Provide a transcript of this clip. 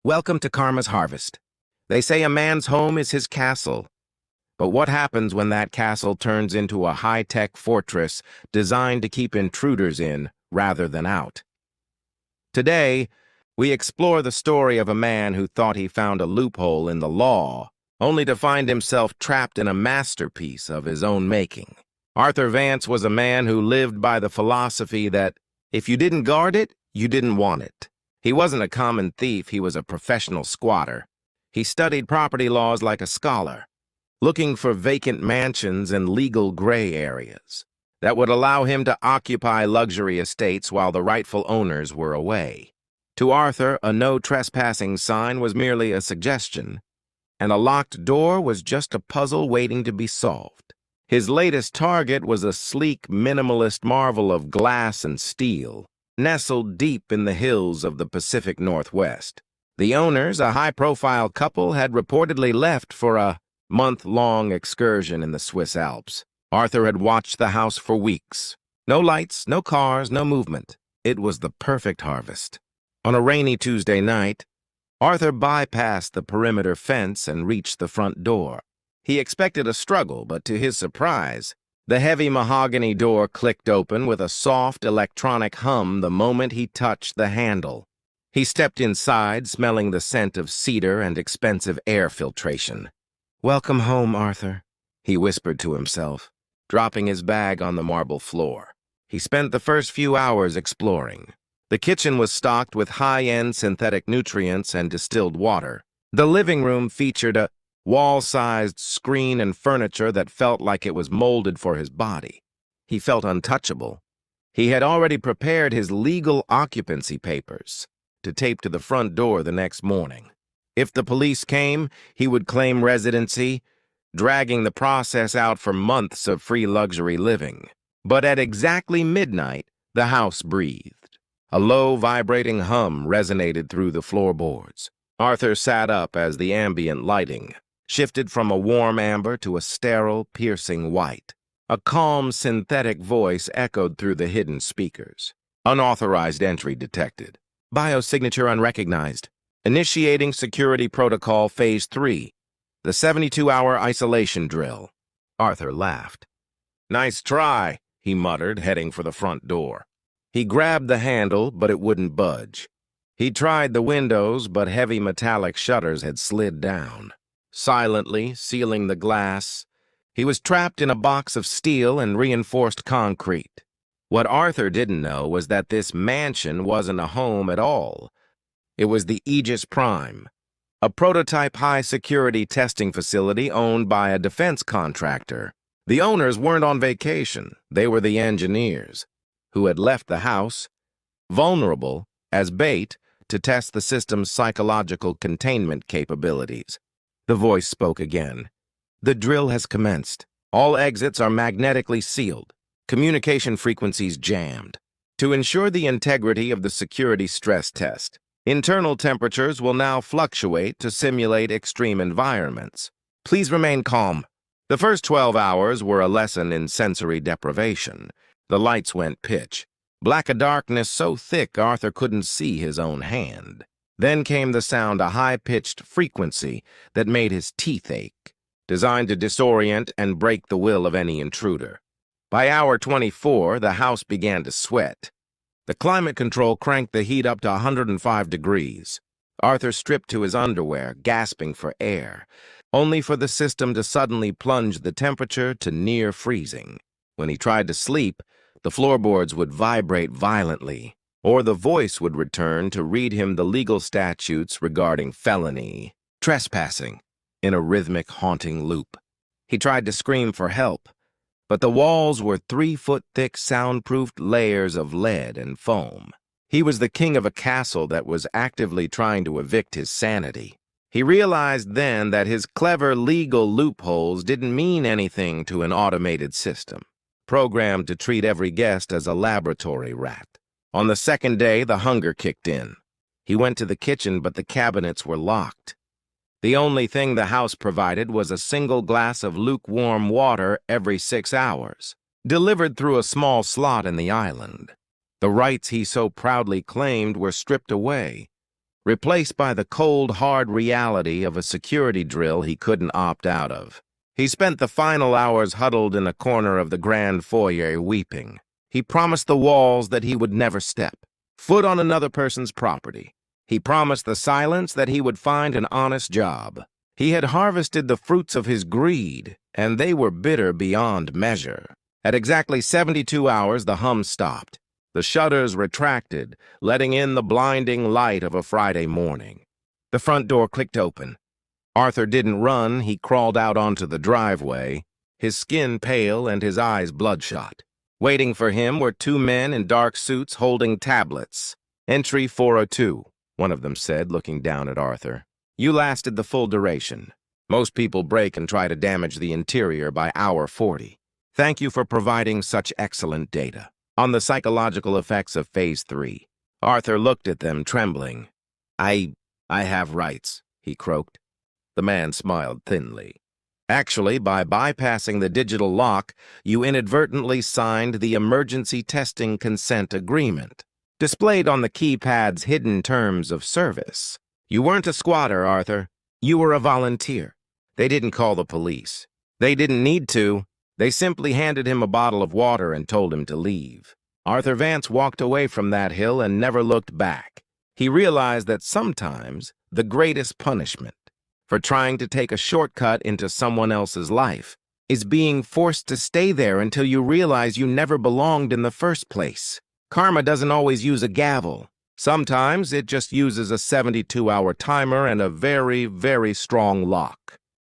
Welcome to Karma's Harvest. They say a man's home is his castle. But what happens when that castle turns into a high-tech fortress designed to keep intruders in rather than out? Today, we explore the story of a man who thought he found a loophole in the law, only to find himself trapped in a masterpiece of his own making. Arthur Vance was a man who lived by the philosophy that if you didn't guard it, you didn't want it. He wasn't a common thief, he was a professional squatter. He studied property laws like a scholar, looking for vacant mansions and legal gray areas that would allow him to occupy luxury estates while the rightful owners were away. To Arthur, a no trespassing sign was merely a suggestion, and a locked door was just a puzzle waiting to be solved. His latest target was a sleek, minimalist marvel of glass and steel, nestled deep in the hills of the Pacific Northwest. The owners, a high-profile couple, had reportedly left for a month-long excursion in the Swiss Alps. Arthur had watched the house for weeks. No lights, no cars, no movement. It was the perfect harvest. On a rainy Tuesday night, Arthur bypassed the perimeter fence and reached the front door. He expected a struggle, but to his surprise, the heavy mahogany door clicked open with a soft electronic hum the moment he touched the handle. He stepped inside, smelling the scent of cedar and expensive air filtration. "Welcome home, Arthur," he whispered to himself, dropping his bag on the marble floor. He spent the first few hours exploring. The kitchen was stocked with high-end synthetic nutrients and distilled water. The living room featured a wall-sized screen and furniture that felt like it was molded for his body. He felt untouchable. He had already prepared his legal occupancy papers to tape to the front door the next morning. If the police came, he would claim residency, dragging the process out for months of free luxury living. But at exactly midnight, the house breathed. A low, vibrating hum resonated through the floorboards. Arthur sat up as the ambient lighting shifted from a warm amber to a sterile, piercing white. A calm, synthetic voice echoed through the hidden speakers. "Unauthorized entry detected. Biosignature unrecognized. Initiating Security Protocol Phase 3. The 72-hour isolation drill." Arthur laughed. "Nice try," he muttered, heading for the front door. He grabbed the handle, but it wouldn't budge. He tried the windows, but heavy metallic shutters had slid down. Silently sealing the glass, he was trapped in a box of steel and reinforced concrete. What Arthur didn't know was that this mansion wasn't a home at all. It was the Aegis Prime, a prototype high-security testing facility owned by a defense contractor. The owners weren't on vacation. They were the engineers, who had left the house, vulnerable, as bait to test the system's psychological containment capabilities. The voice spoke again. "The drill has commenced. All exits are magnetically sealed. Communication frequencies jammed. To ensure the integrity of the security stress test, internal temperatures will now fluctuate to simulate extreme environments. Please remain calm." The first 12 hours were a lesson in sensory deprivation. The lights went pitch. Black a darkness so thick Arthur couldn't see his own hand. Then came the sound, a high-pitched frequency that made his teeth ache, designed to disorient and break the will of any intruder. By hour 24, the house began to sweat. The climate control cranked the heat up to 105 degrees. Arthur stripped to his underwear, gasping for air, only for the system to suddenly plunge the temperature to near freezing. When he tried to sleep, the floorboards would vibrate violently, or the voice would return to read him the legal statutes regarding felony, trespassing, in a rhythmic, haunting loop. He tried to scream for help, but the walls were 3-foot-thick soundproofed layers of lead and foam. He was the king of a castle that was actively trying to evict his sanity. He realized then that his clever legal loopholes didn't mean anything to an automated system, programmed to treat every guest as a laboratory rat. On the second day, the hunger kicked in. He went to the kitchen, but the cabinets were locked. The only thing the house provided was a single glass of lukewarm water every 6 hours, delivered through a small slot in the island. The rights he so proudly claimed were stripped away, replaced by the cold, hard reality of a security drill he couldn't opt out of. He spent the final hours huddled in a corner of the grand foyer weeping. He promised the walls that he would never step foot on another person's property. He promised the silence that he would find an honest job. He had harvested the fruits of his greed, and they were bitter beyond measure. At exactly 72 hours, the hum stopped. The shutters retracted, letting in the blinding light of a Friday morning. The front door clicked open. Arthur didn't run, he crawled out onto the driveway, his skin pale and his eyes bloodshot. Waiting for him were two men in dark suits holding tablets. "Entry 402, one of them said, looking down at Arthur. "You lasted the full duration. Most people break and try to damage the interior by hour 40. Thank you for providing such excellent data on the psychological effects of Phase 3. Arthur looked at them, trembling. I have rights," he croaked. The man smiled thinly. "Actually, by bypassing the digital lock, you inadvertently signed the Emergency Testing Consent Agreement, displayed on the keypad's hidden terms of service. You weren't a squatter, Arthur. You were a volunteer. They didn't call the police. They didn't need to. They simply handed him a bottle of water and told him to leave." Arthur Vance walked away from that hill and never looked back. He realized that sometimes the greatest punishment for trying to take a shortcut into someone else's life is being forced to stay there until you realize you never belonged in the first place. Karma doesn't always use a gavel. Sometimes it just uses a 72-hour timer and a very, very strong lock.